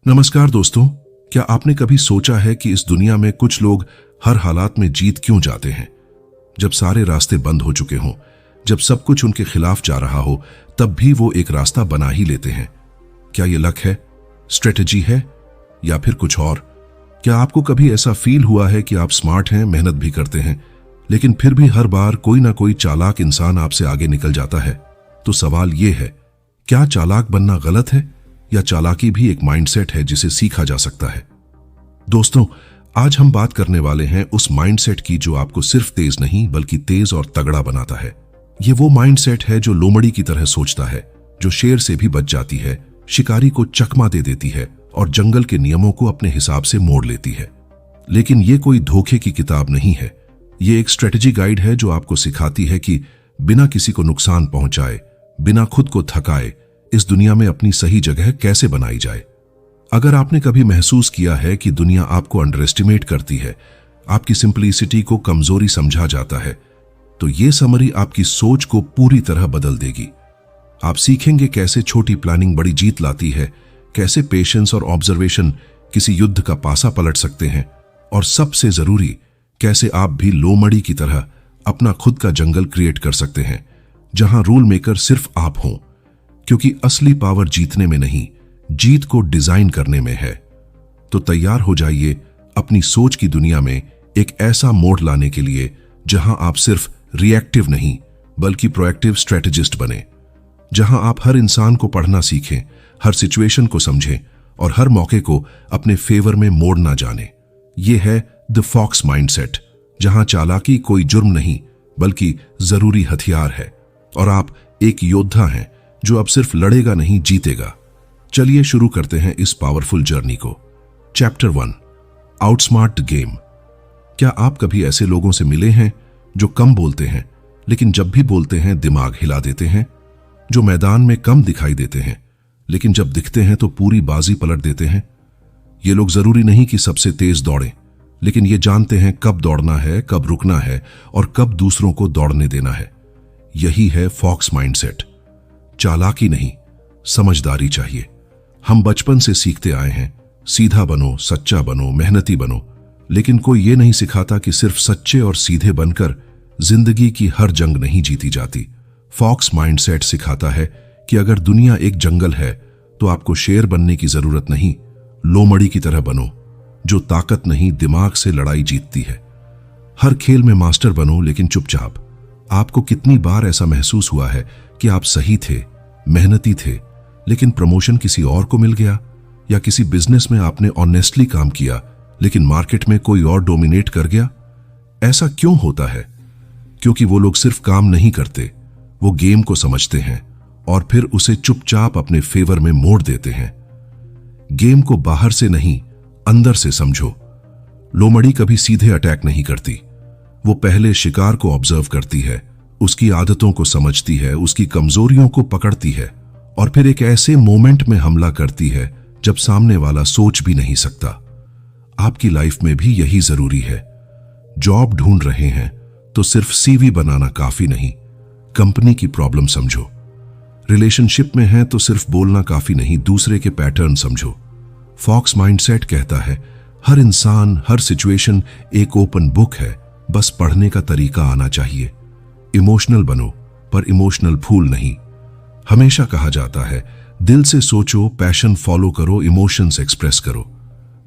नमस्कार दोस्तों, क्या आपने कभी सोचा है कि इस दुनिया में कुछ लोग हर हालात में जीत क्यों जाते हैं? जब सारे रास्ते बंद हो चुके हों, जब सब कुछ उनके खिलाफ जा रहा हो, तब भी वो एक रास्ता बना ही लेते हैं। क्या ये लक है, स्ट्रेटजी है या फिर कुछ और? क्या आपको कभी ऐसा फील हुआ है कि आप स्मार्ट हैं, मेहनत भी करते हैं, लेकिन फिर भी हर बार कोई ना कोई चालाक इंसान आपसे आगे निकल जाता है? तो सवाल ये है, क्या चालाक बनना गलत है या चालाकी भी एक माइंडसेट है जिसे सीखा जा सकता है? दोस्तों, आज हम बात करने वाले हैं उस माइंडसेट की जो आपको सिर्फ तेज नहीं बल्कि तेज और तगड़ा बनाता है। ये वो माइंडसेट है जो लोमड़ी की तरह सोचता है, जो शेर से भी बच जाती है, शिकारी को चकमा दे देती है और जंगल के नियमों को अपने हिसाब से मोड़ लेती है। लेकिन ये कोई धोखे की किताब नहीं है। ये एक स्ट्रेटजी गाइड है जो आपको सिखाती है कि बिना किसी को नुकसान पहुंचाए, बिना खुद को थकाए, इस दुनिया में अपनी सही जगह कैसे बनाई जाए। अगर आपने कभी महसूस किया है कि दुनिया आपको अंडर एस्टिमेट करती है, आपकी सिंपलिसिटी को कमजोरी समझा जाता है, तो ये समरी आपकी सोच को पूरी तरह बदल देगी। आप सीखेंगे कैसे छोटी प्लानिंग बड़ी जीत लाती है, कैसे पेशेंस और ऑब्जर्वेशन किसी युद्ध का पासा पलट सकते हैं, और सबसे जरूरी, कैसे आप भी लोमड़ी की तरह अपना खुद का जंगल क्रिएट कर सकते हैं, जहां रूल मेकर सिर्फ आप हों। क्योंकि असली पावर जीतने में नहीं, जीत को डिजाइन करने में है। तो तैयार हो जाइए अपनी सोच की दुनिया में एक ऐसा मोड़ लाने के लिए जहां आप सिर्फ रिएक्टिव नहीं बल्कि प्रोएक्टिव स्ट्रेटेजिस्ट बने, जहां आप हर इंसान को पढ़ना सीखें, हर सिचुएशन को समझें और हर मौके को अपने फेवर में मोड़ना जाने। यह है द फॉक्स माइंडसेट, जहां चालाकी कोई जुर्म नहीं बल्कि जरूरी हथियार है और आप एक योद्धा हैं जो अब सिर्फ लड़ेगा नहीं, जीतेगा। चलिए शुरू करते हैं इस पावरफुल जर्नी को। Chapter 1, outsmart the game. क्या आप कभी ऐसे लोगों से मिले हैं जो कम बोलते हैं लेकिन जब भी बोलते हैं दिमाग हिला देते हैं, जो मैदान में कम दिखाई देते हैं लेकिन जब दिखते हैं तो पूरी बाजी पलट देते हैं? ये लोग जरूरी नहीं कि सबसे तेज दौड़ें, लेकिन ये जानते हैं कब दौड़ना है, कब रुकना है और कब दूसरों को दौड़ने देना है। यही है फॉक्स माइंडसेट। चालाकी नहीं, समझदारी चाहिए। हम बचपन से सीखते आए हैं, सीधा बनो, सच्चा बनो, मेहनती बनो, लेकिन कोई ये नहीं सिखाता कि सिर्फ सच्चे और सीधे बनकर जिंदगी की हर जंग नहीं जीती जाती। फॉक्स माइंडसेट सिखाता है कि अगर दुनिया एक जंगल है तो आपको शेर बनने की जरूरत नहीं, लोमड़ी की तरह बनो, जो ताकत नहीं दिमाग से लड़ाई जीतती है। हर खेल में मास्टर बनो लेकिन चुपचाप। आपको कितनी बार ऐसा महसूस हुआ है कि आप सही थे, मेहनती थे, लेकिन प्रमोशन किसी और को मिल गया, या किसी बिजनेस में आपने ऑनेस्टली काम किया लेकिन मार्केट में कोई और डोमिनेट कर गया? ऐसा क्यों होता है? क्योंकि वो लोग सिर्फ काम नहीं करते, वो गेम को समझते हैं और फिर उसे चुपचाप अपने फेवर में मोड़ देते हैं। गेम को बाहर से नहीं, अंदर से समझो। लोमड़ी कभी सीधे अटैक नहीं करती। वो पहले शिकार को ऑब्जर्व करती है, उसकी आदतों को समझती है, उसकी कमजोरियों को पकड़ती है और फिर एक ऐसे मोमेंट में हमला करती है जब सामने वाला सोच भी नहीं सकता। आपकी लाइफ में भी यही जरूरी है। जॉब ढूंढ रहे हैं तो सिर्फ सीवी बनाना काफी नहीं, कंपनी की प्रॉब्लम समझो। रिलेशनशिप में हैं तो सिर्फ बोलना काफी नहीं, दूसरे के पैटर्न समझो। फॉक्स माइंडसेट कहता है हर इंसान, हर सिचुएशन एक ओपन बुक है, बस पढ़ने का तरीका आना चाहिए। इमोशनल बनो पर इमोशनल फूल नहीं। हमेशा कहा जाता है दिल से सोचो, पैशन फॉलो करो, इमोशंस एक्सप्रेस करो,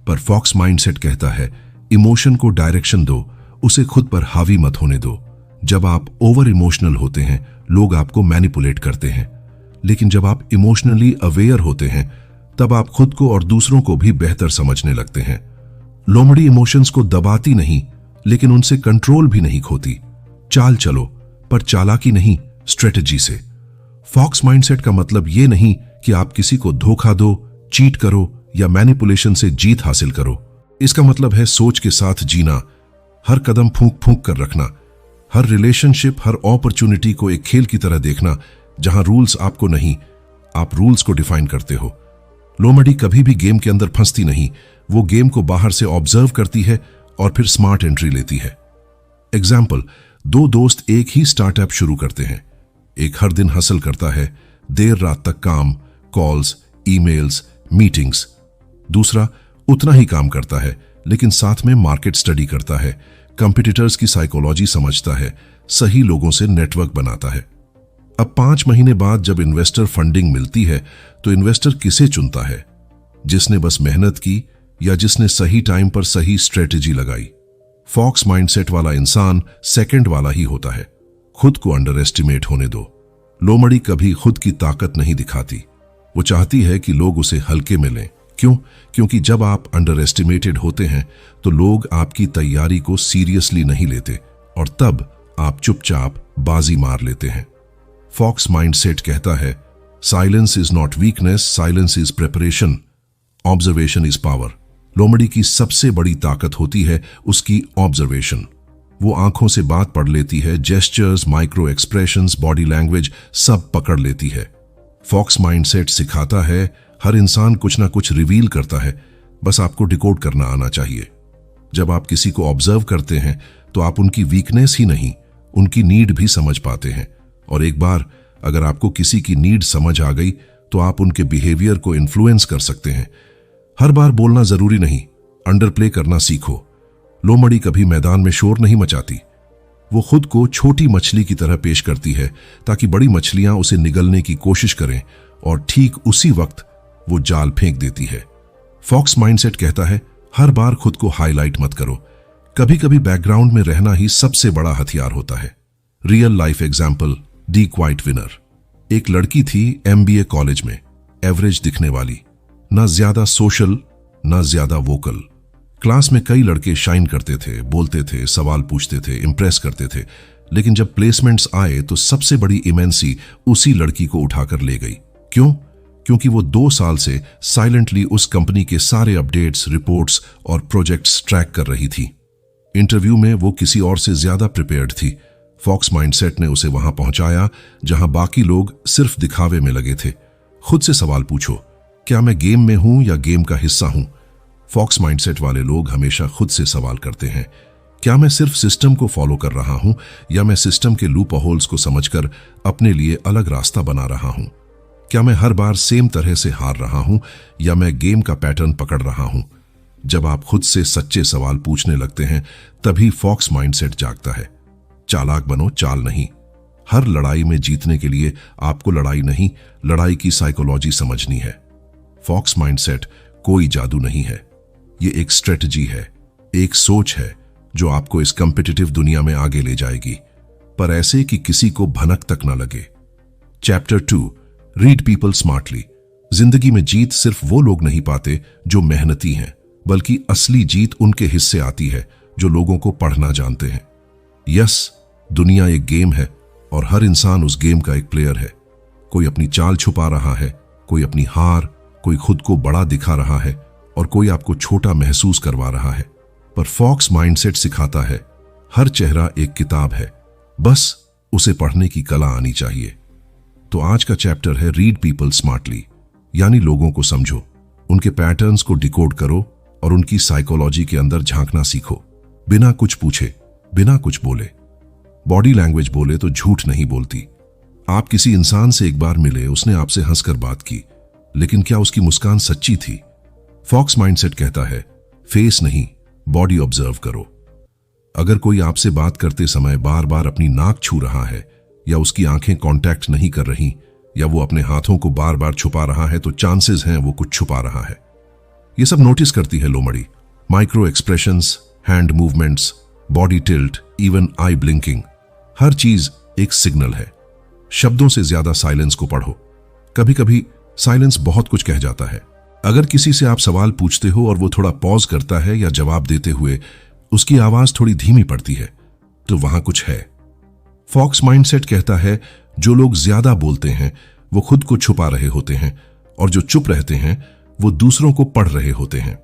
पर फॉक्स माइंडसेट कहता है इमोशन को डायरेक्शन दो, उसे खुद पर हावी मत होने दो। जब आप ओवर इमोशनल होते हैं लोग आपको मैनिपुलेट करते हैं, लेकिन जब आप इमोशनली अवेयर होते हैं तब आप खुद को और दूसरों को भी बेहतर समझने लगते हैं। लोमड़ी इमोशंस को दबाती नहीं लेकिन उनसे कंट्रोल भी नहीं खोती। चाल चलो पर चालाकी नहीं, स्ट्रेटजी से। फॉक्स माइंडसेट का मतलब यह नहीं कि आप किसी को धोखा दो, चीट करो या मैनिपुलेशन से जीत हासिल करो। इसका मतलब है सोच के साथ जीना, हर कदम फूंक फूंक कर रखना, हर रिलेशनशिप, हर अपॉर्चुनिटी को एक खेल की तरह देखना जहां रूल्स आपको नहीं, आप रूल्स को डिफाइन करते हो। लोमड़ी कभी भी गेम के अंदर फंसती नहीं, वो गेम को बाहर से ऑब्जर्व करती है और फिर स्मार्ट एंट्री लेती है। एग्जाम्पल, दो दोस्त एक ही स्टार्टअप शुरू करते हैं। एक हर दिन हसल करता है, देर रात तक काम, कॉल्स, ईमेल्स, मीटिंग्स। दूसरा उतना ही काम करता है लेकिन साथ में मार्केट स्टडी करता है, कंपटीटर्स की साइकोलॉजी समझता है, सही लोगों से नेटवर्क बनाता है। अब 5 महीने बाद जब इन्वेस्टर फंडिंग मिलती है तो इन्वेस्टर किसे चुनता है? जिसने बस मेहनत की या जिसने सही टाइम पर सही स्ट्रेटेजी लगाई। फॉक्स माइंडसेट वाला इंसान सेकंड वाला ही होता है। खुद को अंडर एस्टिमेट होने दो। लोमड़ी कभी खुद की ताकत नहीं दिखाती, वो चाहती है कि लोग उसे हल्के में लें। क्यों? क्योंकि जब आप अंडर एस्टिमेटेड होते हैं तो लोग आपकी तैयारी को सीरियसली नहीं लेते और तब आप चुपचाप बाजी मार लेते हैं। फॉक्स माइंडसेट कहता है, silence is not weakness, silence is preparation, observation is power. लोमड़ी की सबसे बड़ी ताकत होती है उसकी ऑब्जर्वेशन। वो आंखों से बात पढ़ लेती है, gestures, micro expressions, body language सब पकड़ लेती है। फॉक्स माइंडसेट सिखाता है हर इंसान कुछ ना कुछ रिवील करता है, बस आपको डिकोड करना आना चाहिए। जब आप किसी को ऑब्जर्व करते हैं तो आप उनकी वीकनेस ही नहीं, उनकी नीड भी समझ पाते हैं। और एक बार अगर आपको किसी की नीड समझ आ गई तो आप उनके बिहेवियर को इन्फ्लुएंस कर सकते हैं। हर बार बोलना जरूरी नहीं, अंडर प्ले करना सीखो। लोमड़ी कभी मैदान में शोर नहीं मचाती, वो खुद को छोटी मछली की तरह पेश करती है ताकि बड़ी मछलियां उसे निगलने की कोशिश करें और ठीक उसी वक्त वो जाल फेंक देती है। फॉक्स माइंडसेट कहता है, हर बार खुद को हाईलाइट मत करो, कभी कभी बैकग्राउंड में रहना ही सबसे बड़ा हथियार होता है। रियल लाइफ एग्जाम्पल, दी क्वाइट विनर। एक लड़की थी MBA कॉलेज में, एवरेज दिखने वाली, ना ज्यादा सोशल ना ज्यादा वोकल। क्लास में कई लड़के शाइन करते थे, बोलते थे, सवाल पूछते थे, इंप्रेस करते थे, लेकिन जब प्लेसमेंट्स आए तो सबसे बड़ी इमेंसी उसी लड़की को उठाकर ले गई। क्यों? क्योंकि वो 2 साल से साइलेंटली उस कंपनी के सारे अपडेट्स, रिपोर्ट्स और प्रोजेक्ट्स ट्रैक कर रही थी। इंटरव्यू में वो किसी और से ज्यादा प्रिपेयर्ड थी। फॉक्स माइंडसेट ने उसे वहां पहुंचाया जहां बाकी लोग सिर्फ दिखावे में लगे थे। खुद से सवाल पूछो, क्या मैं गेम में हूं या गेम का हिस्सा हूं? फॉक्स माइंडसेट वाले लोग हमेशा खुद से सवाल करते हैं, क्या मैं सिर्फ सिस्टम को फॉलो कर रहा हूं या मैं सिस्टम के लूप होल्स को समझकर अपने लिए अलग रास्ता बना रहा हूं? क्या मैं हर बार सेम तरह से हार रहा हूं या मैं गेम का पैटर्न पकड़ रहा हूं? जब आप खुद से सच्चे सवाल पूछने लगते हैं तभी फॉक्स माइंडसेट जागता है। चालाक बनो, चाल नहीं। हर लड़ाई में जीतने के लिए आपको लड़ाई नहीं, लड़ाई की साइकोलॉजी समझनी है। फॉक्स माइंडसेट कोई जादू नहीं है, ये एक स्ट्रेटजी है, एक सोच है जो आपको इस कॉम्पिटिटिव दुनिया में आगे ले जाएगी, पर ऐसे कि किसी को भनक तक ना लगे। Chapter 2, read people smartly. जिंदगी में जीत सिर्फ वो लोग नहीं पाते जो मेहनती हैं, बल्कि असली जीत उनके हिस्से आती है जो लोगों को पढ़ना जानते हैं। यस, दुनिया एक गेम है और हर इंसान उस गेम का एक प्लेयर है। कोई अपनी चाल छुपा रहा है, कोई अपनी हार, कोई खुद को बड़ा दिखा रहा है और कोई आपको छोटा महसूस करवा रहा है। पर फॉक्स माइंडसेट सिखाता है, हर चेहरा एक किताब है, बस उसे पढ़ने की कला आनी चाहिए। तो आज का चैप्टर है रीड पीपल स्मार्टली, यानी लोगों को समझो, उनके पैटर्न्स को डिकोड करो और उनकी साइकोलॉजी के अंदर झांकना सीखो। बिना कुछ पूछे, बिना कुछ बोले। बॉडी लैंग्वेज बोले तो झूठ नहीं बोलती। आप किसी इंसान से एक बार मिले, उसने आपसे हंसकर बात की, लेकिन क्या उसकी मुस्कान सच्ची थी? फॉक्स माइंडसेट कहता है, फेस नहीं, बॉडी ऑब्जर्व करो। अगर कोई आपसे बात करते समय बार बार अपनी नाक छू रहा है या उसकी आंखें कांटेक्ट नहीं कर रही या वो अपने हाथों को बार बार छुपा रहा है तो चांसेस हैं वो कुछ छुपा रहा है। ये सब नोटिस करती है लोमड़ी। Micro expressions, hand movements, body tilt, even eye blinking, हर चीज एक सिग्नल है। शब्दों से ज्यादा साइलेंस को पढ़ो। कभी कभी साइलेंस बहुत कुछ कह जाता है। अगर किसी से आप सवाल पूछते हो और वो थोड़ा पॉज करता है या जवाब देते हुए उसकी आवाज थोड़ी धीमी पड़ती है तो वहां कुछ है। फॉक्स माइंडसेट कहता है, जो लोग ज्यादा बोलते हैं वो खुद को छुपा रहे होते हैं और जो चुप रहते हैं वो दूसरों को पढ़ रहे होते हैं।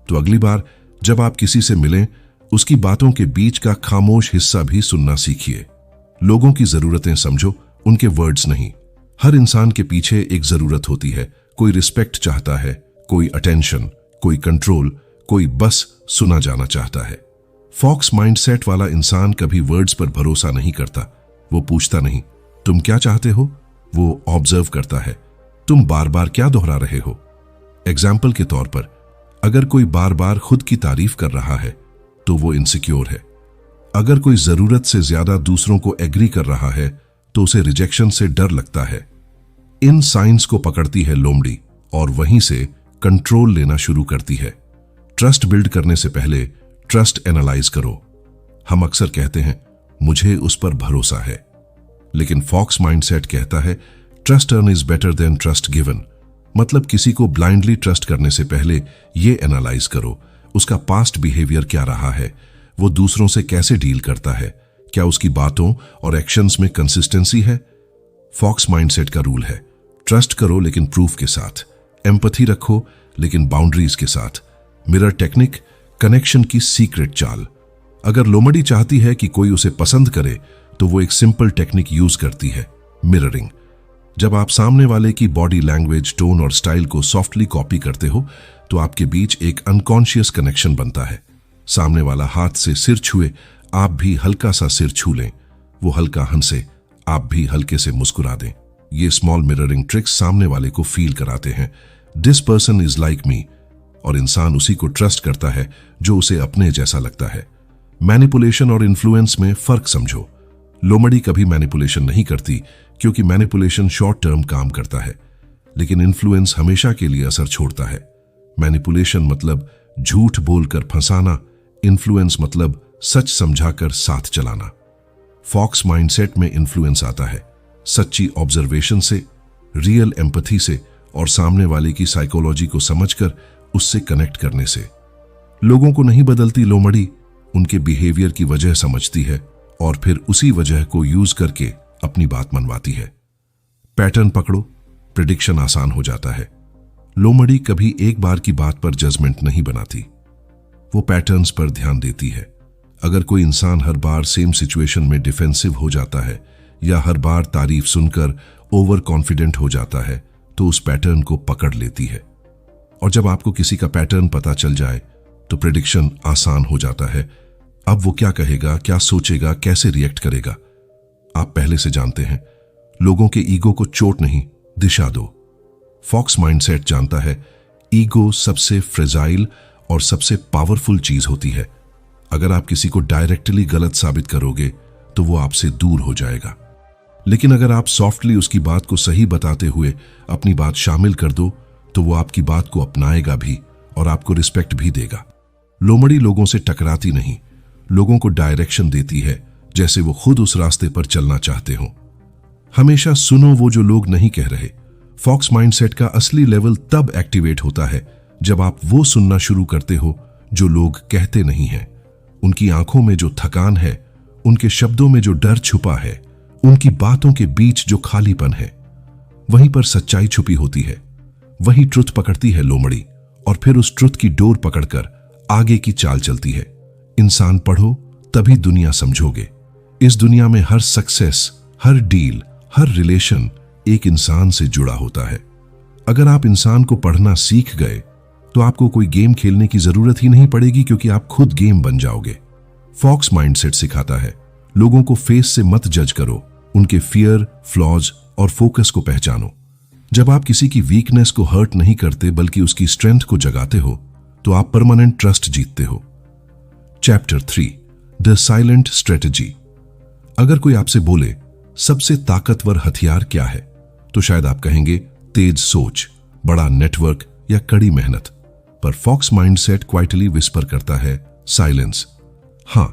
तो अगली बार जब आप किसी से मिलें, उसकी बातों के बीच का खामोश हिस्सा भी सुनना सीखिए। लोगों की जरूरतें समझो, उनके वर्ड्स नहीं। हर इंसान के पीछे एक जरूरत होती है। कोई रिस्पेक्ट चाहता है, कोई अटेंशन, कोई कंट्रोल, कोई बस सुना जाना चाहता है। फॉक्स माइंडसेट वाला इंसान कभी वर्ड्स पर भरोसा नहीं करता। वो पूछता नहीं, तुम क्या चाहते हो? वो ऑब्जर्व करता है, तुम बार बार क्या दोहरा रहे हो? एग्जाम्पल के तौर पर, अगर कोई बार बार खुद की तारीफ कर रहा है तो वो इनसिक्योर है। अगर कोई जरूरत से ज्यादा दूसरों को एग्री कर रहा है तो उसे रिजेक्शन से डर लगता है। इन साइंस को पकड़ती है लोमड़ी और वहीं से कंट्रोल लेना शुरू करती है। ट्रस्ट बिल्ड करने से पहले ट्रस्ट एनालाइज करो। हम अक्सर कहते हैं मुझे उस पर भरोसा है, लेकिन फॉक्स माइंडसेट कहता है trust earn is better than trust given. मतलब किसी को ब्लाइंडली ट्रस्ट करने से पहले ये एनालाइज करो उसका पास्ट बिहेवियर क्या रहा है, वो दूसरों से कैसे डील करता है, क्या उसकी बातों और एक्शंस में कंसिस्टेंसी है। फॉक्स माइंडसेट का रूल है ट्रस्ट करो लेकिन प्रूफ के साथ, एम्पैथी रखो लेकिन बाउंड्रीज के साथ। मिरर टेक्निक, कनेक्शन की सीक्रेट चाल। अगर लोमड़ी चाहती है कि कोई उसे पसंद करे तो वो एक सिंपल टेक्निक यूज करती है, मिररिंग। जब आप सामने वाले की बॉडी लैंग्वेज, टोन और स्टाइल को सॉफ्टली कॉपी करते हो तो आपके बीच एक अनकॉन्शियस कनेक्शन बनता है। सामने वाला हाथ से सिर छुए, आप भी हल्का सा सिर छू लें, वो हल्का हंसे, आप भी हल्के से मुस्कुरा दें। ये स्मॉल मिररिंग ट्रिक्स सामने वाले को फील कराते हैं this person is like me, और इंसान उसी को ट्रस्ट करता है जो उसे अपने जैसा लगता है। मैनिपुलेशन और इन्फ्लुएंस में फर्क समझो। लोमड़ी कभी मैनिपुलेशन नहीं करती क्योंकि मैनिपुलेशन शॉर्ट टर्म काम करता है, लेकिन इन्फ्लुएंस हमेशा के लिए असर छोड़ता है। मैनिपुलेशन मतलब झूठ बोलकर फंसाना, इन्फ्लुएंस मतलब सच समझाकर साथ चलाना। फॉक्स माइंडसेट में इन्फ्लुएंस आता है सच्ची ऑब्जर्वेशन से, रियल एम्पैथी से और सामने वाले की साइकोलॉजी को समझकर उससे कनेक्ट करने से। लोगों को नहीं बदलती लोमड़ी, उनके बिहेवियर की वजह समझती है और फिर उसी वजह को यूज करके अपनी बात मनवाती है। पैटर्न पकड़ो, प्रिडिक्शन आसान हो जाता है। लोमड़ी कभी एक बार की बात पर जजमेंट नहीं बनाती, वो पैटर्न्स पर ध्यान देती है। अगर कोई इंसान हर बार सेम सिचुएशन में डिफेंसिव हो जाता है या हर बार तारीफ सुनकर ओवर कॉन्फिडेंट हो जाता है तो उस पैटर्न को पकड़ लेती है। और जब आपको किसी का पैटर्न पता चल जाए तो प्रेडिक्शन आसान हो जाता है। अब वो क्या कहेगा, क्या सोचेगा, कैसे रिएक्ट करेगा, आप पहले से जानते हैं। लोगों के ईगो को चोट नहीं, दिशा दो। फॉक्स माइंडसेट जानता है ईगो सबसे फ्रेजाइल और सबसे पावरफुल चीज होती है। अगर आप किसी को डायरेक्टली गलत साबित करोगे तो वो आपसे दूर हो जाएगा, लेकिन अगर आप सॉफ्टली उसकी बात को सही बताते हुए अपनी बात शामिल कर दो तो वो आपकी बात को अपनाएगा भी और आपको रिस्पेक्ट भी देगा। लोमड़ी लोगों से टकराती नहीं, लोगों को डायरेक्शन देती है जैसे वो खुद उस रास्ते पर चलना चाहते हो। हमेशा सुनो वो जो लोग नहीं कह रहे। फॉक्स माइंडसेट का असली लेवल तब एक्टिवेट होता है जब आप वो सुनना शुरू करते हो जो लोग कहते नहीं हैं। उनकी आंखों में जो थकान है, उनके शब्दों में जो डर छुपा है, उनकी बातों के बीच जो खालीपन है, वहीं पर सच्चाई छुपी होती है। वही ट्रुथ पकड़ती है लोमड़ी और फिर उस ट्रुथ की डोर पकड़कर आगे की चाल चलती है। इंसान पढ़ो तभी दुनिया समझोगे। इस दुनिया में हर सक्सेस, हर डील, हर रिलेशन एक इंसान से जुड़ा होता है। अगर आप इंसान को पढ़ना सीख गए तो आपको कोई गेम खेलने की जरूरत ही नहीं पड़ेगी क्योंकि आप खुद गेम बन जाओगे। फॉक्स माइंडसेट सिखाता है लोगों को फेस से मत जज करो, उनके फियर, फ्लॉज और फोकस को पहचानो। जब आप किसी की वीकनेस को हर्ट नहीं करते बल्कि उसकी स्ट्रेंथ को जगाते हो तो आप परमानेंट ट्रस्ट जीतते हो। Chapter 3, the silent strategy. अगर कोई आपसे बोले सबसे ताकतवर हथियार क्या है तो शायद आप कहेंगे तेज सोच, बड़ा नेटवर्क या कड़ी मेहनत। पर फॉक्स माइंडसेट क्वाइटली विस्पर करता है साइलेंस। हां,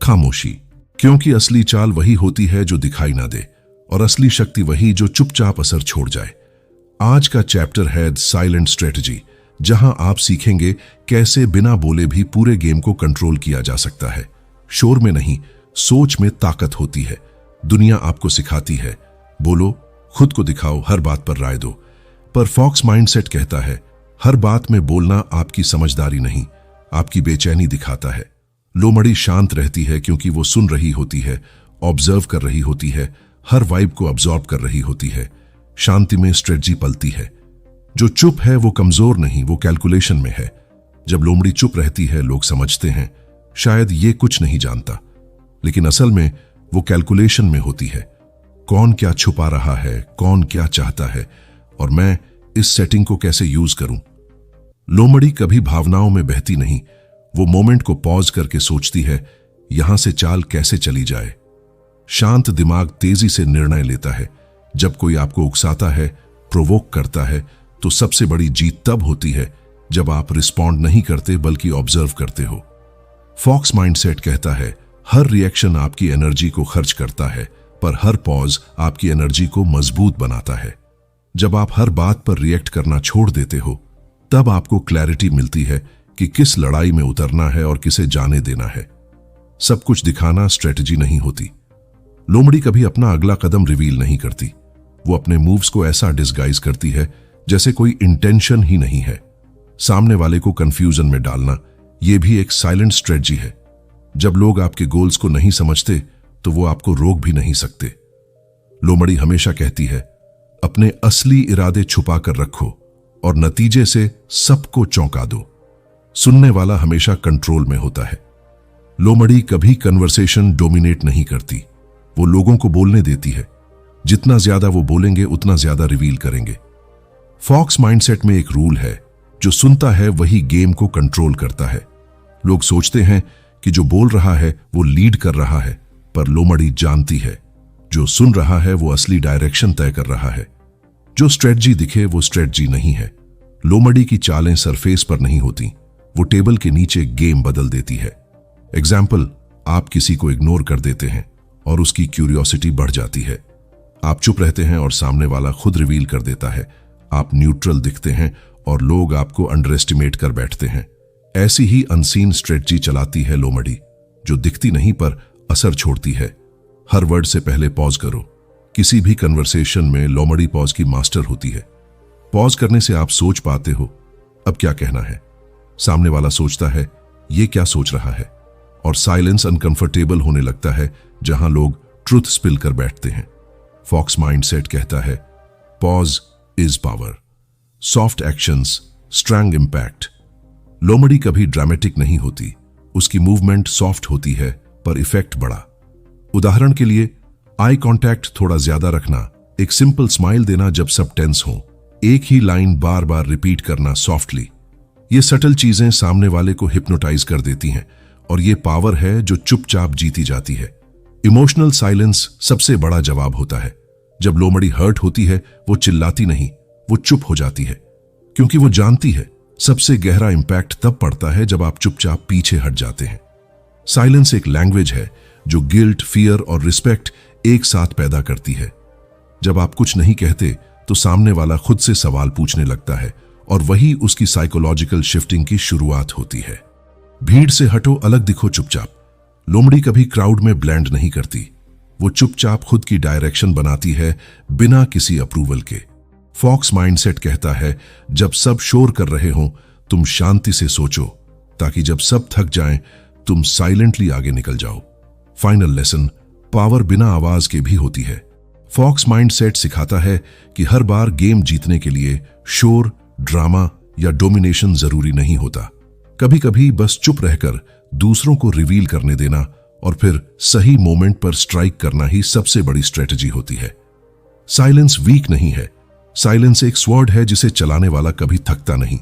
खामोशी। क्योंकि असली चाल वही होती है जो दिखाई ना दे और असली शक्ति वही जो चुपचाप असर छोड़ जाए। आज का चैप्टर है साइलेंट स्ट्रेटजी, जहां आप सीखेंगे कैसे बिना बोले भी पूरे गेम को कंट्रोल किया जा सकता है। शोर में नहीं, सोच में ताकत होती है। दुनिया आपको सिखाती है बोलो, खुद को दिखाओ, हर बात पर राय दो। पर फॉक्स माइंडसेट कहता है हर बात में बोलना आपकी समझदारी नहीं, आपकी बेचैनी दिखाता है। लोमड़ी शांत रहती है क्योंकि वो सुन रही होती है, ऑब्जर्व कर रही होती है, हर वाइब को अब्जॉर्ब कर रही होती है। शांति में स्ट्रेटजी पलती है। जो चुप है वो कमजोर नहीं, वो कैलकुलेशन में है। जब लोमड़ी चुप रहती है लोग समझते हैं शायद ये कुछ नहीं जानता, लेकिन असल में वो कैलकुलेशन में होती है। कौन क्या छुपा रहा है, कौन क्या चाहता है और मैं इस सेटिंग को कैसे यूज करूं। लोमड़ी कभी भावनाओं में बहती नहीं, वो मोमेंट को पॉज करके सोचती है यहां से चाल कैसे चली जाए। शांत दिमाग तेजी से निर्णय लेता है। जब कोई आपको उकसाता है, प्रोवोक करता है, तो सबसे बड़ी जीत तब होती है जब आप रिस्पॉन्ड नहीं करते बल्कि ऑब्जर्व करते हो। फॉक्स माइंडसेट कहता है हर रिएक्शन आपकी एनर्जी को खर्च करता है, पर हर पॉज आपकी एनर्जी को मजबूत बनाता है। जब आप हर बात पर रिएक्ट करना छोड़ देते हो, तब आपको क्लैरिटी मिलती है कि किस लड़ाई में उतरना है और किसे जाने देना है। सब कुछ दिखाना स्ट्रेटजी नहीं होती। लोमड़ी कभी अपना अगला कदम रिवील नहीं करती। वो अपने मूव्स को ऐसा डिस्गाइज करती है जैसे कोई इंटेंशन ही नहीं है। सामने वाले को कंफ्यूजन में डालना, यह भी एक साइलेंट स्ट्रेटजी है। जब लोग आपके गोल्स को नहीं समझते तो वो आपको रोक भी नहीं सकते। लोमड़ी हमेशा कहती है अपने असली इरादे छुपा कर रखो और नतीजे से सबको चौंका दो। सुनने वाला हमेशा कंट्रोल में होता है। लोमड़ी कभी कन्वर्सेशन डोमिनेट नहीं करती, वो लोगों को बोलने देती है। जितना ज्यादा वो बोलेंगे उतना ज्यादा रिवील करेंगे। फॉक्स माइंडसेट में एक रूल है, जो सुनता है वही गेम को कंट्रोल करता है। लोग सोचते हैं कि जो बोल रहा है वो लीड कर रहा है, पर लोमड़ी जानती है जो सुन रहा है वो असली डायरेक्शन तय कर रहा है। जो स्ट्रेटजी दिखे वो स्ट्रेटजी नहीं है। लोमड़ी की चालें सरफेस पर नहीं होती, वो टेबल के नीचे गेम बदल देती है। एग्जाम्पल, आप किसी को इग्नोर कर देते हैं और उसकी क्यूरियोसिटी बढ़ जाती है। आप चुप रहते हैं और सामने वाला खुद रिवील कर देता है। आप न्यूट्रल दिखते हैं और लोग आपको अंडर एस्टिमेट कर बैठते हैं। ऐसी ही अनसीन स्ट्रेटजी चलाती है लोमड़ी, जो दिखती नहीं पर असर छोड़ती है। हर वर्ड से पहले पॉज करो। किसी भी कन्वर्सेशन में लोमड़ी पॉज की मास्टर होती है। पॉज करने से आप सोच पाते हो अब क्या कहना है। सामने वाला सोचता है ये क्या सोच रहा है, और साइलेंस अनकंफर्टेबल होने लगता है जहां लोग ट्रुथ स्पिल कर बैठते हैं। फॉक्स माइंडसेट कहता है pause is power, soft actions, strong impact. लोमड़ी कभी ड्रामेटिक नहीं होती, उसकी मूवमेंट सॉफ्ट होती है पर इफेक्ट बड़ा। उदाहरण के लिए आई कांटेक्ट थोड़ा ज्यादा रखना, एक सिंपल स्माइल देना जब सब टेंस हो, एक ही लाइन बार बार रिपीट करना सॉफ्टली। ये सटल चीजें सामने वाले को हिप्नोटाइज कर देती हैं, और ये पावर है जो चुपचाप जीती जाती है। इमोशनल साइलेंस सबसे बड़ा जवाब होता है। जब लोमड़ी हर्ट होती है वो चिल्लाती नहीं, वो चुप हो जाती है, क्योंकि वो जानती है सबसे गहरा इंपैक्ट तब पड़ता है जब आप चुपचाप पीछे हट जाते हैं। साइलेंस एक लैंग्वेज है जो गिल्ट, फियर और रिस्पेक्ट एक साथ पैदा करती है। जब आप कुछ नहीं कहते तो सामने वाला खुद से सवाल पूछने लगता है, और वही उसकी साइकोलॉजिकल शिफ्टिंग की शुरुआत होती है। भीड़ से हटो, अलग दिखो, चुपचाप। लोमड़ी कभी क्राउड में ब्लेंड नहीं करती, वो चुपचाप खुद की डायरेक्शन बनाती है बिना किसी अप्रूवल के। फॉक्स माइंडसेट कहता है जब सब शोर कर रहे हों तुम शांति से सोचो, ताकि जब सब थक जाएं तुम साइलेंटली आगे निकल जाओ। फाइनल लेसन, पावर बिना आवाज के भी होती है। फॉक्स माइंडसेट सिखाता है कि हर बार गेम जीतने के लिए शोर, ड्रामा या डोमिनेशन जरूरी नहीं होता। कभी कभी बस चुप रहकर दूसरों को रिवील करने देना और फिर सही मोमेंट पर स्ट्राइक करना ही सबसे बड़ी स्ट्रेटजी होती है। साइलेंस वीक नहीं है, साइलेंस एक स्वॉर्ड है जिसे चलाने वाला कभी थकता नहीं।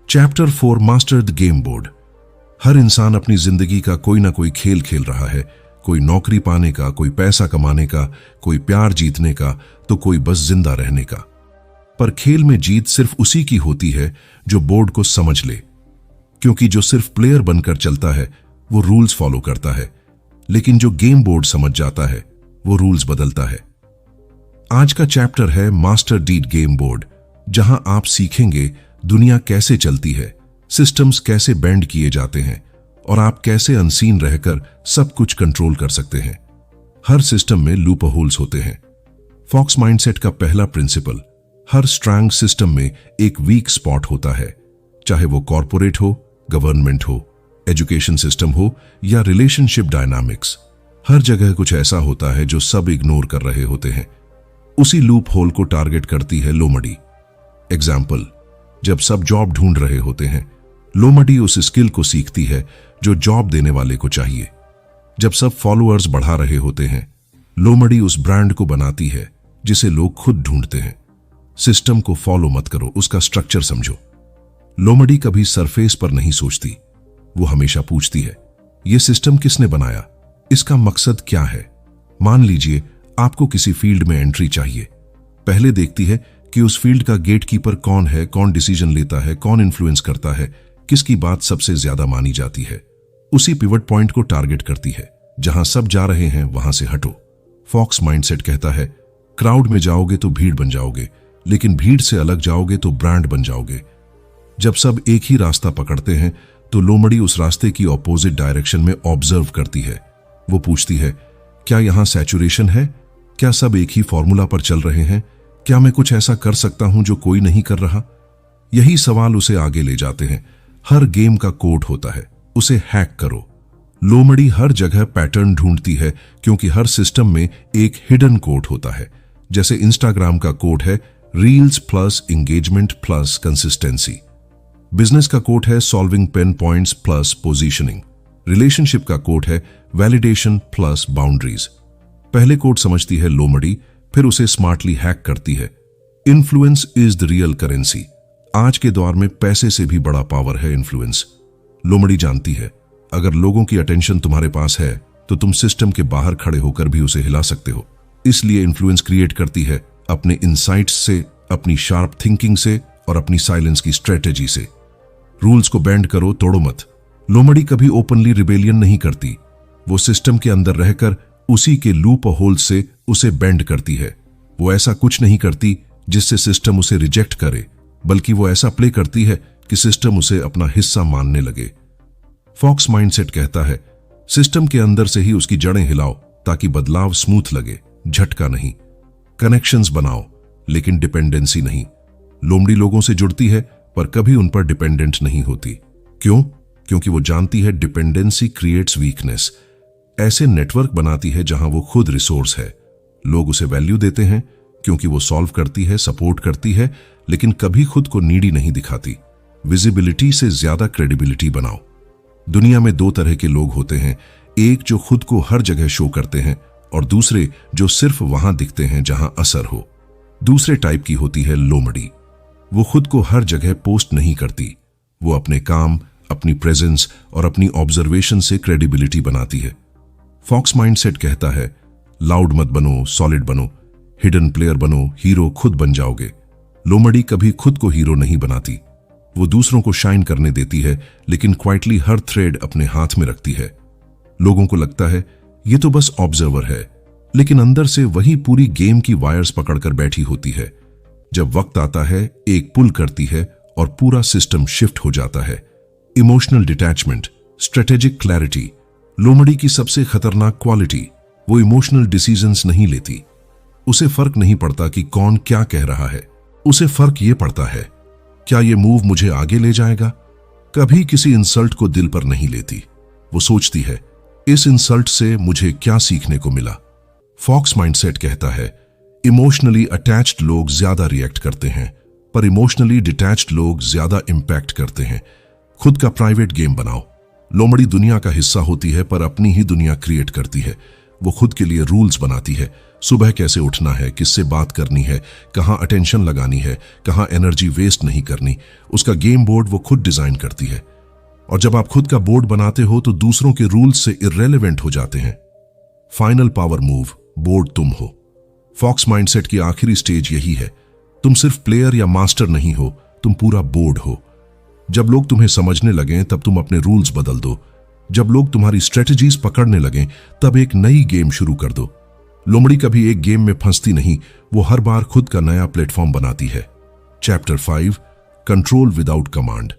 Chapter 4, master the game board. हर इंसान अपनी जिंदगी का कोई ना कोई खेल खेल रहा है। कोई नौकरी पाने का, कोई पैसा कमाने का, कोई प्यार जीतने का, तो कोई बस जिंदा रहने का। पर खेल में जीत सिर्फ उसी की होती है जो बोर्ड को समझ ले, क्योंकि जो सिर्फ प्लेयर बनकर चलता है वो रूल्स फॉलो करता है, लेकिन जो गेम बोर्ड समझ जाता है वो रूल्स बदलता है। आज का चैप्टर है मास्टर डीड गेम बोर्ड, जहां आप सीखेंगे दुनिया कैसे चलती है, सिस्टम्स कैसे बेंड किए जाते हैं, और आप कैसे अनसीन रहकर सब कुछ कंट्रोल कर सकते हैं। हर सिस्टम में लूप होल्स होते हैं। फॉक्स माइंडसेट का पहला प्रिंसिपल, हर स्ट्रांग सिस्टम में एक वीक स्पॉट होता है, चाहे वो कॉर्पोरेट हो, गवर्नमेंट हो, एजुकेशन सिस्टम हो या रिलेशनशिप डायनामिक्स। हर जगह कुछ ऐसा होता है जो सब इग्नोर कर रहे होते हैं। उसी लूप होल को टारगेट करती है लोमड़ी। एग्जाम्पल, जब सब जॉब ढूंढ रहे होते हैं, लोमड़ी उस स्किल को सीखती है जो जॉब देने वाले को चाहिए। जब सब फॉलोअर्स बढ़ा रहे होते हैं, लोमड़ी उस ब्रांड को बनाती है जिसे लोग खुद ढूंढते हैं। सिस्टम को फॉलो मत करो, उसका स्ट्रक्चर समझो। लोमड़ी कभी सरफेस पर नहीं सोचती, वो हमेशा पूछती है, ये सिस्टम किसने बनाया, इसका मकसद क्या है। मान लीजिए आपको किसी फील्ड में एंट्री चाहिए। पहले देखती है कि उस फील्ड का गेटकीपर कौन है, कौन डिसीजन लेता है, कौन इन्फ्लुएंस करता है, किसकी बात सबसे ज्यादा मानी जाती है। उसी पिवट पॉइंट को टारगेट करती है। जहां सब जा रहे हैं वहां से हटो। फॉक्स माइंडसेट कहता है, क्राउड में जाओगे तो भीड़ बन जाओगे, लेकिन भीड़ से अलग जाओगे तो ब्रांड बन जाओगे। जब सब एक ही रास्ता पकड़ते हैं तो लोमड़ी उस रास्ते की ऑपोजिट डायरेक्शन में ऑब्जर्व करती है। वो पूछती है, क्या यहां सैचुरेशन है? क्या सब एक ही फॉर्मूला पर चल रहे हैं? क्या मैं कुछ ऐसा कर सकता हूं जो कोई नहीं कर रहा? यही सवाल उसे आगे ले जाते हैं। हर गेम का कोड होता है, उसे हैक करो। लोमड़ी हर जगह पैटर्न ढूंढती है क्योंकि हर सिस्टम में एक हिडन कोड होता है। जैसे इंस्टाग्राम का कोड है reels plus engagement plus consistency, business का कोड है solving pen points plus positioning, relationship का कोड है वैलिडेशन प्लस बाउंड्रीज। पहले कोड समझती है लोमड़ी, फिर उसे स्मार्टली हैक करती है। Influence is the real currency. आज के दौर में पैसे से भी बड़ा पावर है इन्फ्लुएंस। लोमड़ी जानती है, अगर लोगों की अटेंशन तुम्हारे पास है तो तुम सिस्टम के बाहर खड़े होकर भी उसे हिला सकते हो। इसलिए इन्फ्लुएंस क्रिएट करती है अपने इनसाइट्स से, अपनी शार्प थिंकिंग से और अपनी साइलेंस की स्ट्रेटेजी से। रूल्स को बेंड करो, तोड़ो मत। लोमड़ी कभी ओपनली रिबेलियन नहीं करती। वो सिस्टम के अंदर रहकर उसी के लूप होल से उसे बेंड करती है। वो ऐसा कुछ नहीं करती जिससे सिस्टम उसे रिजेक्ट करे, बल्कि वो ऐसा प्ले करती है कि सिस्टम उसे अपना हिस्सा मानने लगे। फॉक्स माइंडसेट कहता है, सिस्टम के अंदर से ही उसकी जड़ें हिलाओ ताकि बदलाव स्मूथ लगे, झटका नहीं। कनेक्शंस बनाओ लेकिन डिपेंडेंसी नहीं। लोमड़ी लोगों से जुड़ती है पर कभी उन पर डिपेंडेंट नहीं होती। क्यों? क्योंकि वो जानती है डिपेंडेंसी क्रिएट्स वीकनेस। ऐसे नेटवर्क बनाती है जहां वो खुद रिसोर्स है। लोग उसे वैल्यू देते हैं क्योंकि वो सॉल्व करती है, सपोर्ट करती है, लेकिन कभी खुद को नीडी नहीं दिखाती। विजिबिलिटी से ज्यादा क्रेडिबिलिटी बनाओ। दुनिया में दो तरह के लोग होते हैं, एक जो खुद को हर जगह शो करते हैं और दूसरे जो सिर्फ वहां दिखते हैं जहां असर हो। दूसरे टाइप की होती है लोमड़ी। वो खुद को हर जगह पोस्ट नहीं करती। वो अपने काम, अपनी प्रेजेंस और अपनी ऑब्जर्वेशन से क्रेडिबिलिटी बनाती है। फॉक्स माइंडसेट कहता है, लाउड मत बनो, सॉलिड बनो, हिडन प्लेयर बनो, हीरो खुद बन जाओगे। लोमड़ी कभी खुद को हीरो नहीं बनाती। वो दूसरों को शाइन करने देती है, लेकिन क्वाइटली हर थ्रेड अपने हाथ में रखती है। लोगों को लगता है ये तो बस ऑब्जर्वर है, लेकिन अंदर से वही पूरी गेम की वायर्स पकड़कर बैठी होती है। जब वक्त आता है, एक पुल करती है और पूरा सिस्टम शिफ्ट हो जाता है। इमोशनल डिटैचमेंट, स्ट्रेटेजिक क्लैरिटी, लोमड़ी की सबसे खतरनाक क्वालिटी। वो इमोशनल डिसीजंस नहीं लेती। उसे फर्क नहीं पड़ता कि कौन क्या कह रहा है। उसे फर्क ये पड़ता है, क्या ये मूव मुझे आगे ले जाएगा? कभी किसी इंसल्ट को दिल पर नहीं लेती। वो सोचती है, इस इंसल्ट से मुझे क्या सीखने को मिला। फॉक्स माइंडसेट कहता है, इमोशनली अटैच्ड लोग ज्यादा रिएक्ट करते हैं, पर इमोशनली डिटैच्ड लोग ज्यादा इंपैक्ट करते हैं। खुद का प्राइवेट गेम बनाओ। लोमड़ी दुनिया का हिस्सा होती है पर अपनी ही दुनिया क्रिएट करती है। वो खुद के लिए रूल्स बनाती है, सुबह कैसे उठना है, किससे बात करनी है, कहां अटेंशन लगानी है, कहां एनर्जी वेस्ट नहीं करनी। उसका गेम बोर्ड वो खुद डिजाइन करती है। और जब आप खुद का बोर्ड बनाते हो तो दूसरों के रूल्स से इररेलेवेंट हो जाते हैं। फाइनल पावर मूव, बोर्ड तुम हो। फॉक्स माइंडसेट की आखिरी स्टेज यही है। तुम सिर्फ प्लेयर या मास्टर नहीं हो, तुम पूरा बोर्ड हो। जब लोग तुम्हें समझने लगें तब तुम अपने रूल्स बदल दो। जब लोग तुम्हारी स्ट्रेटजीज पकड़ने लगें तब एक नई गेम शुरू कर दो। लोमड़ी कभी एक गेम में फंसती नहीं, वो हर बार खुद का नया प्लेटफॉर्म बनाती है। Chapter 5, control without command.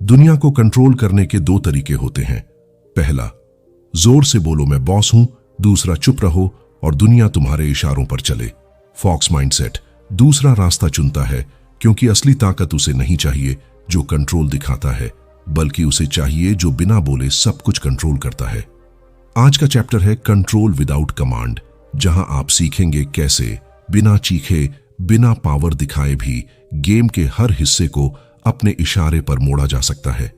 दुनिया को कंट्रोल करने के दो तरीके होते हैं। पहला, जोर से बोलो मैं बॉस हूं। दूसरा, चुप रहो और दुनिया तुम्हारे इशारों पर चले। फॉक्स माइंडसेट दूसरा रास्ता चुनता है क्योंकि असली ताकत उसे नहीं चाहिए जो कंट्रोल दिखाता है, बल्कि उसे चाहिए जो बिना बोले सब कुछ कंट्रोल करता है। आज का चैप्टर है कंट्रोल विदाउट कमांड, जहां आप सीखेंगे कैसे बिना चीखे, बिना पावर दिखाए भी गेम के हर हिस्से को अपने इशारे पर मोड़ा जा सकता है।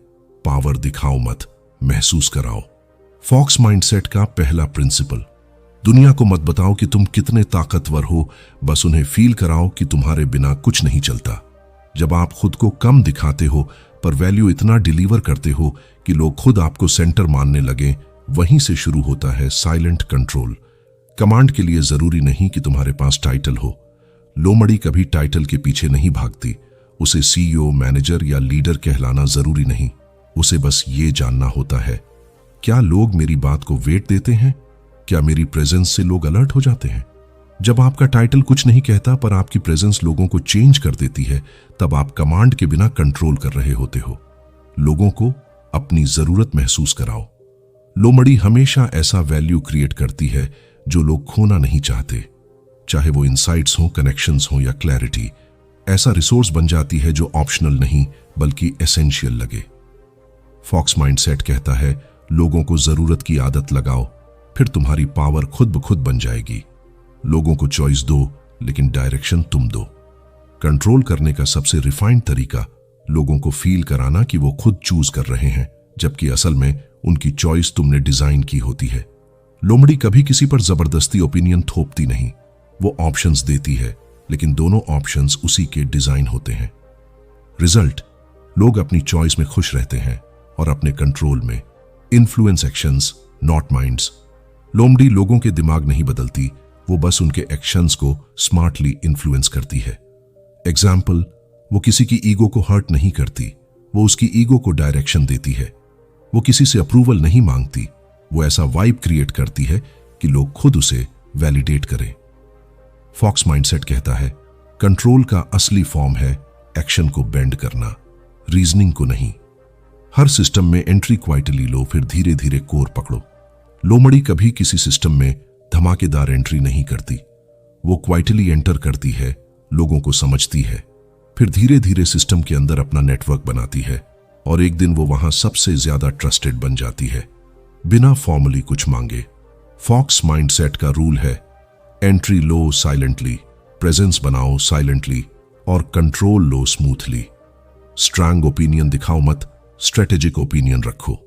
पावर दिखाओ मत, महसूस कराओ। फॉक्स माइंडसेट का पहला प्रिंसिपल, दुनिया को मत बताओ कि तुम कितने ताकतवर हो, बस उन्हें फील कराओ कि तुम्हारे बिना कुछ नहीं चलता। जब आप खुद को कम दिखाते हो पर वैल्यू इतना डिलीवर करते हो कि लोग खुद आपको सेंटर मानने लगे। वहीं से शुरू होता है साइलेंट कंट्रोल। कमांड के लिए जरूरी नहीं कि तुम्हारे पास टाइटल हो। लोमड़ी कभी टाइटल के पीछे नहीं भागती। उसे सीईओ, मैनेजर या लीडर कहलाना जरूरी नहीं। उसे बस ये जानना होता है, क्या लोग मेरी बात को वेट देते हैं? क्या मेरी प्रेजेंस से लोग अलर्ट हो जाते हैं? जब आपका टाइटल कुछ नहीं कहता पर आपकी प्रेजेंस लोगों को चेंज कर देती है, तब आप कमांड के बिना कंट्रोल कर रहे होते हो। लोगों को अपनी जरूरत महसूस कराओ। लोमड़ी हमेशा ऐसा वैल्यू क्रिएट करती है जो लोग खोना नहीं चाहते, चाहे वो इनसाइट्स हो, कनेक्शंस हो या क्लैरिटी। ऐसा रिसोर्स बन जाती है जो ऑप्शनल नहीं बल्कि एसेंशियल लगे। फॉक्स माइंडसेट कहता है, लोगों को जरूरत की आदत लगाओ, फिर तुम्हारी पावर खुद ब खुद बन जाएगी। लोगों को चॉइस दो, लेकिन डायरेक्शन तुम दो। कंट्रोल करने का सबसे रिफाइंड तरीका लोगों को फील कराना कि वो खुद चूज कर रहे हैं, जबकि असल में उनकी चॉइस तुमने डिजाइन की होती है। लोमड़ी कभी किसी पर जबरदस्ती ओपिनियन थोपती नहीं। वो ऑप्शंस देती है, लेकिन दोनों ऑप्शंस उसी के डिजाइन होते हैं। रिजल्ट, लोग अपनी चॉइस में खुश रहते हैं और अपने कंट्रोल में। Influence actions, not minds. लोमड़ी लोगों के दिमाग नहीं बदलती, वो बस उनके एक्शंस को स्मार्टली इन्फ्लुएंस करती है। एग्जाम्पल, वो किसी की ईगो को हर्ट नहीं करती, वो उसकी ईगो को डायरेक्शन देती है। वो किसी से अप्रूवल नहीं मांगती, वो ऐसा वाइब क्रिएट करती है कि लोग खुद उसे वैलिडेट करें। फॉक्स माइंडसेट कहता है, कंट्रोल का असली फॉर्म है एक्शन को बेंड करना, रीजनिंग को नहीं। हर सिस्टम में एंट्री क्वाइटली लो, फिर धीरे धीरे कोर पकड़ो। लोमड़ी कभी किसी सिस्टम में धमाकेदार एंट्री नहीं करती। वो क्वाइटली एंटर करती है, लोगों को समझती है, फिर धीरे धीरे सिस्टम के अंदर अपना नेटवर्क बनाती है और एक दिन वो वहां सबसे ज्यादा ट्रस्टेड बन जाती है, बिना फॉर्मली कुछ मांगे। फॉक्स माइंडसेट का रूल है, एंट्री लो साइलेंटली, प्रेजेंस बनाओ साइलेंटली और कंट्रोल लो स्मूथली। स्ट्रांग ओपिनियन दिखाओ मत, स्ट्रेटेजिक ओपिनियन रखो।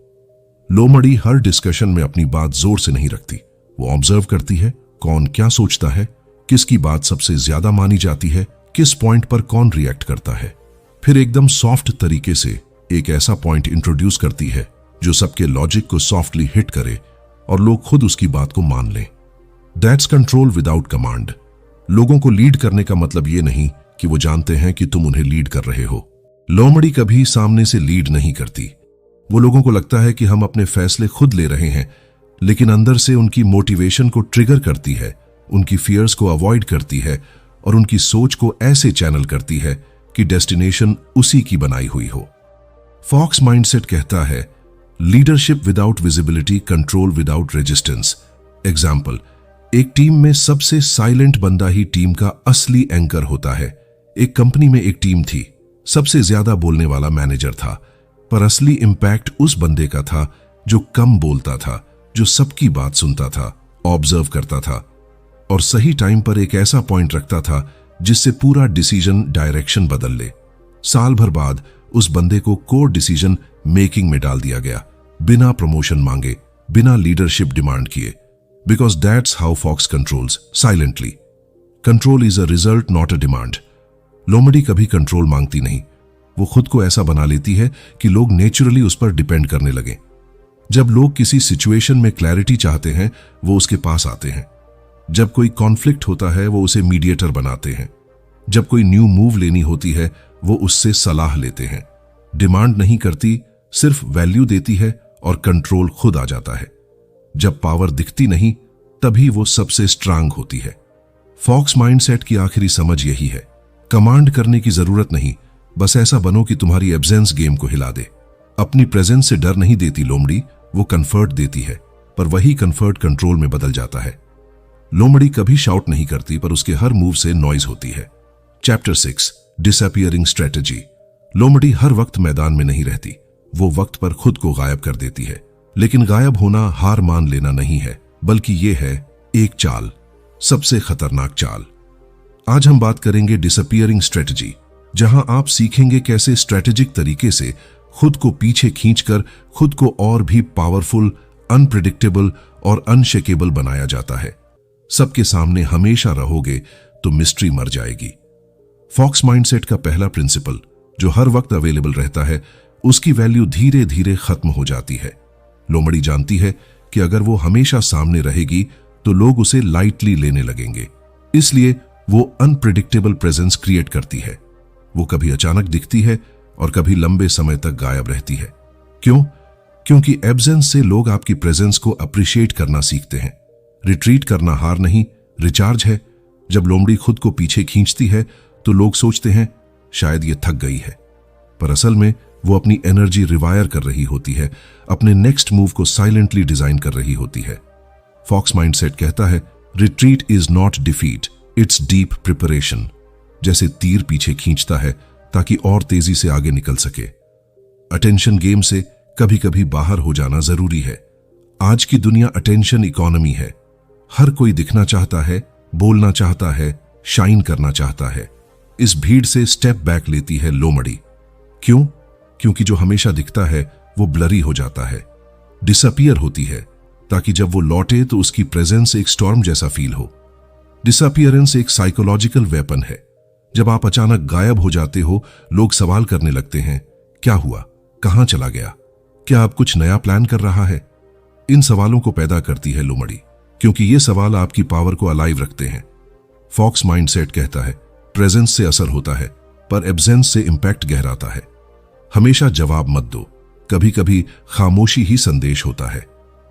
लोमड़ी हर डिस्कशन में अपनी बात जोर से नहीं रखती। वो ऑब्जर्व करती है, कौन क्या सोचता है, किसकी बात सबसे ज्यादा मानी जाती है, किस पॉइंट पर कौन रिएक्ट करता है। फिर एकदम सॉफ्ट तरीके से एक ऐसा पॉइंट इंट्रोड्यूस करती है जो सबके लॉजिक को सॉफ्टली हिट करे और लोग खुद उसकी बात को मान लें। That's control without command. लोगों को लीड करने का मतलब ये नहीं कि वो जानते हैं कि तुम उन्हें लीड कर रहे हो। लोमड़ी कभी सामने से लीड नहीं करती। वो लोगों को लगता है कि हम अपने फैसले खुद ले रहे हैं, लेकिन अंदर से उनकी मोटिवेशन को ट्रिगर करती है, उनकी फियर्स को अवॉइड करती है और उनकी सोच को ऐसे चैनल करती है कि डेस्टिनेशन उसी की बनाई हुई हो। फॉक्स माइंडसेट कहता है, leadership without visibility, control without resistance. Example, एक टीम में सबसे साइलेंट बंदा ही टीम का असली एंकर होता है। एक कंपनी में एक टीम थी, सबसे ज्यादा बोलने वाला मैनेजर था, पर असली इंपैक्ट उस बंदे का था जो कम बोलता था, जो सबकी बात सुनता था, ऑब्जर्व करता था और सही टाइम पर एक ऐसा पॉइंट रखता था जिससे पूरा डिसीजन डायरेक्शन बदल ले। साल भर बाद उस बंदे को कोर डिसीजन मेकिंग में डाल दिया गया, बिना प्रमोशन मांगे, बिना लीडरशिप डिमांड किए। Because that's how fox controls silently. Control is a result, not a demand. लोमड़ी कभी कंट्रोल मांगती नहीं, वो खुद को ऐसा बना लेती है कि लोग नेचुरली उस पर डिपेंड करने लगे। जब लोग किसी सिचुएशन में क्लैरिटी चाहते हैं, वो उसके पास आते हैं। जब कोई कॉन्फ्लिक्ट होता है, वो उसे मीडिएटर बनाते हैं। जब कोई न्यू मूव लेनी होती है, वो उससे सलाह लेते हैं। डिमांड नहीं करती, सिर्फ वैल्यू देती है और कंट्रोल खुद आ जाता है। जब पावर दिखती नहीं, तभी वो सबसे स्ट्रांग होती है। फॉक्स माइंडसेट की आखिरी समझ यही है, कमांड करने की जरूरत नहीं, बस ऐसा बनो कि तुम्हारी एब्सेंस गेम को हिला दे। अपनी प्रेजेंस से डर नहीं देती लोमड़ी, वो कंफर्ट देती है, पर वही कंफर्ट कंट्रोल में बदल जाता है। लोमड़ी कभी शाउट नहीं करती, पर उसके हर मूव से नॉइज होती है। Chapter 6, disappearing strategy. लोमड़ी हर वक्त मैदान में नहीं रहती, वो वक्त पर खुद को गायब कर देती है। लेकिन गायब होना हार मान लेना नहीं है, बल्कि ये है एक चाल, सबसे खतरनाक चाल। आज हम बात करेंगे डिसअपीयरिंग स्ट्रेटजी, जहां आप सीखेंगे कैसे स्ट्रेटेजिक तरीके से खुद को पीछे खींचकर खुद को और भी पावरफुल, अनप्रिडिक्टेबल और अनशेकेबल बनाया जाता है। सबके सामने हमेशा रहोगे तो मिस्ट्री मर जाएगी। फॉक्स माइंडसेट का पहला प्रिंसिपल, जो हर वक्त अवेलेबल रहता है, उसकी वैल्यू धीरे धीरे खत्म हो जाती है। लोमड़ी जानती है कि अगर वो हमेशा सामने रहेगी तो लोग उसे लाइटली लेने लगेंगे, इसलिए वो अनप्रिडिक्टेबल प्रेजेंस क्रिएट करती है। वो कभी अचानक दिखती है और कभी लंबे समय तक गायब रहती है। क्यों? क्योंकि एब्सेंस से लोग आपकी प्रेजेंस को अप्रिशिएट करना सीखते हैं। रिट्रीट करना हार नहीं, रिचार्ज है। जब लोमड़ी खुद को पीछे खींचती है तो लोग सोचते हैं शायद ये थक गई है, पर असल में वो अपनी एनर्जी रिवायर कर रही होती है, अपने नेक्स्ट मूव को साइलेंटली डिजाइन कर रही होती है। फॉक्स माइंडसेट कहता है retreat is not defeat, it's deep preparation. जैसे तीर पीछे खींचता है ताकि और तेजी से आगे निकल सके। अटेंशन गेम से कभी कभी बाहर हो जाना जरूरी है। आज की दुनिया अटेंशन इकोनॉमी है। हर कोई दिखना चाहता है, बोलना चाहता है, शाइन करना चाहता है। इस भीड़ से स्टेप बैक लेती है लोमड़ी। क्यों? क्योंकि जो हमेशा दिखता है वो ब्लरी हो जाता है, डिसअपियर होती है, ताकि जब वो लौटे तो उसकी प्रेजेंस एक स्टॉर्म जैसा फील हो। डिसअपियरेंस एक साइकोलॉजिकल वेपन है। जब आप अचानक गायब हो जाते हो, लोग सवाल करने लगते हैं, क्या हुआ? कहां चला गया? क्या आप कुछ नया प्लान कर रहा है? इन सवालों को पैदा करती है लोमड़ी, क्योंकि ये सवाल आपकी पावर को अलाइव रखते हैं। फॉक्स माइंडसेट कहता है प्रेजेंस से असर होता है, पर एब्सेंस से इंपैक्ट गहराता है। हमेशा जवाब मत दो, कभी कभी खामोशी ही संदेश होता है।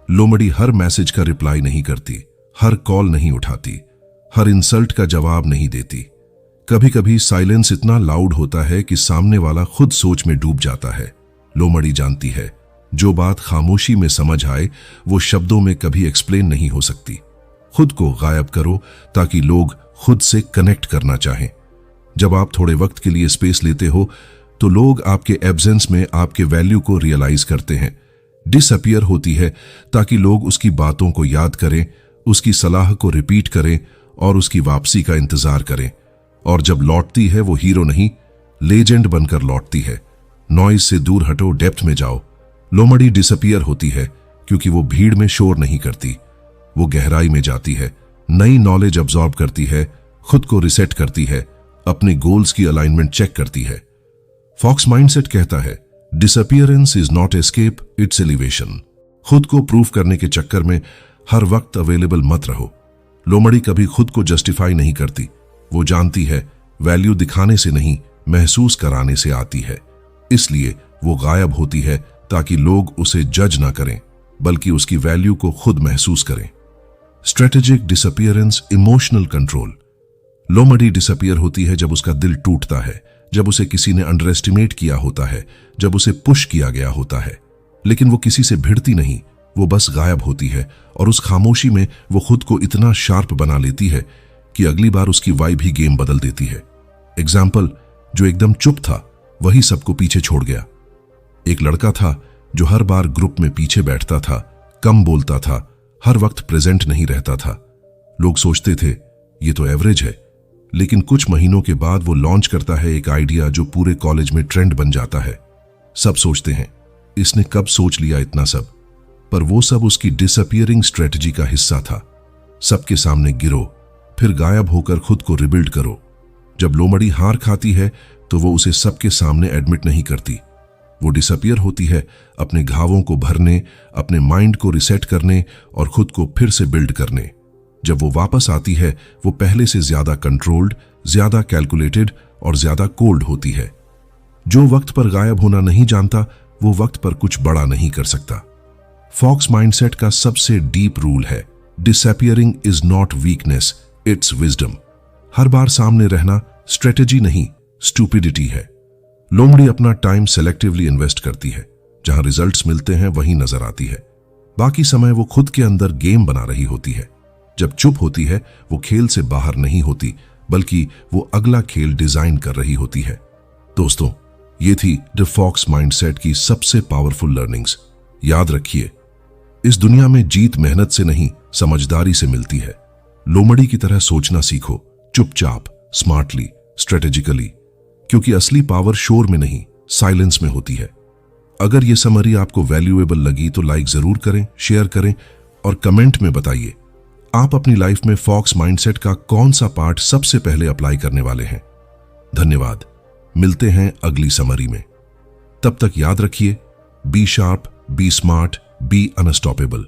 लोमड़ी हर मैसेज का रिप्लाई नहीं करती, हर कॉल नहीं उठाती, हर इंसल्ट का जवाब नहीं देती। कभी कभी साइलेंस इतना लाउड होता है कि सामने वाला खुद सोच में डूब जाता है। लोमड़ी जानती है जो बात खामोशी में समझ आए वो शब्दों में कभी एक्सप्लेन नहीं हो सकती। खुद को गायब करो ताकि लोग खुद से कनेक्ट करना चाहें। जब आप थोड़े वक्त के लिए स्पेस लेते हो तो लोग आपके एब्सेंस में आपके वैल्यू को रियलाइज करते हैं। डिसअपियर होती है ताकि लोग उसकी बातों को याद करें, उसकी सलाह को रिपीट करें और उसकी वापसी का इंतजार करें। और जब लौटती है वो हीरो नहीं, लेजेंड बनकर लौटती है। नॉइज से दूर हटो, डेप्थ में जाओ। लोमड़ी डिसअपियर होती है क्योंकि वो भीड़ में शोर नहीं करती, वो गहराई में जाती है, नई नॉलेज अब्सॉर्ब करती है, खुद को रिसेट करती है, अपने गोल्स की अलाइनमेंट चेक करती है। फॉक्स माइंडसेट कहता है disappearance is not escape, it's elevation. खुद को प्रूव करने के चक्कर में हर वक्त अवेलेबल मत रहो। लोमड़ी कभी खुद को जस्टिफाई नहीं करती। वो जानती है वैल्यू दिखाने से नहीं, महसूस कराने से आती है। इसलिए वो गायब होती है ताकि लोग उसे जज ना करें, बल्कि उसकी वैल्यू को खुद महसूस करें। Strategic disappearance, emotional control. लोमड़ी डिसअपियर होती है जब उसका दिल टूटता है, जब उसे किसी ने अंडर एस्टिमेट किया होता है, जब उसे पुश किया गया होता है। लेकिन वो किसी से भिड़ती नहीं, वो बस गायब होती है। और उस खामोशी में वो खुद को इतना शार्प बना लेती है कि अगली बार उसकी वाइब ही गेम बदल देती है। एग्जाम्पल, जो एकदम चुप था वही सबको पीछे छोड़ गया। एक लड़का था जो हर बार ग्रुप में पीछे बैठता था, कम बोलता था, हर वक्त प्रेजेंट नहीं रहता था। लोग सोचते थे ये तो एवरेज है, लेकिन कुछ महीनों के बाद वो लॉन्च करता है एक आइडिया जो पूरे कॉलेज में ट्रेंड बन जाता है। सब सोचते हैं इसने कब सोच लिया इतना सब, पर वो सब उसकी डिसअपियरिंग स्ट्रेटजी का हिस्सा था। सबके सामने गिरो, फिर गायब होकर खुद को रिबिल्ड करो। जब लोमड़ी हार खाती है तो वो उसे सबके सामने एडमिट नहीं करती। वो डिसअपियर होती है अपने घावों को भरने, अपने माइंड को रिसेट करने और खुद को फिर से बिल्ड करने। जब वो वापस आती है वो पहले से ज्यादा कंट्रोल्ड, ज्यादा कैलकुलेटेड और ज्यादा कोल्ड होती है। जो वक्त पर गायब होना नहीं जानता वो वक्त पर कुछ बड़ा नहीं कर सकता। फॉक्स माइंडसेट का सबसे डीप रूल है disappearing is not weakness, it's wisdom. हर बार सामने रहना स्ट्रेटेजी नहीं, स्टूपिडिटी है। लोमड़ी अपना टाइम सेलेक्टिवली इन्वेस्ट करती है। जहां रिजल्ट्स मिलते हैं वहीं नजर आती है, बाकी समय वो खुद के अंदर गेम बना रही होती है। जब चुप होती है वो खेल से बाहर नहीं होती, बल्कि वो अगला खेल डिजाइन कर रही होती है। दोस्तों, ये थी द फॉक्स माइंडसेट की सबसे पावरफुल लर्निंग्स। याद रखिए, इस दुनिया में जीत मेहनत से नहीं, समझदारी से मिलती है। लोमड़ी की तरह सोचना सीखो, चुपचाप, स्मार्टली, स्ट्रेटेजिकली, क्योंकि असली पावर शोर में नहीं, साइलेंस में होती है। अगर ये समरी आपको वैल्यूएबल लगी तो लाइक जरूर करें, शेयर करें और कमेंट में बताइए आप अपनी लाइफ में फॉक्स माइंडसेट का कौन सा पार्ट सबसे पहले अप्लाई करने वाले हैं। धन्यवाद। मिलते हैं अगली समरी में। तब तक याद रखिए, be sharp, be smart, be unstoppable.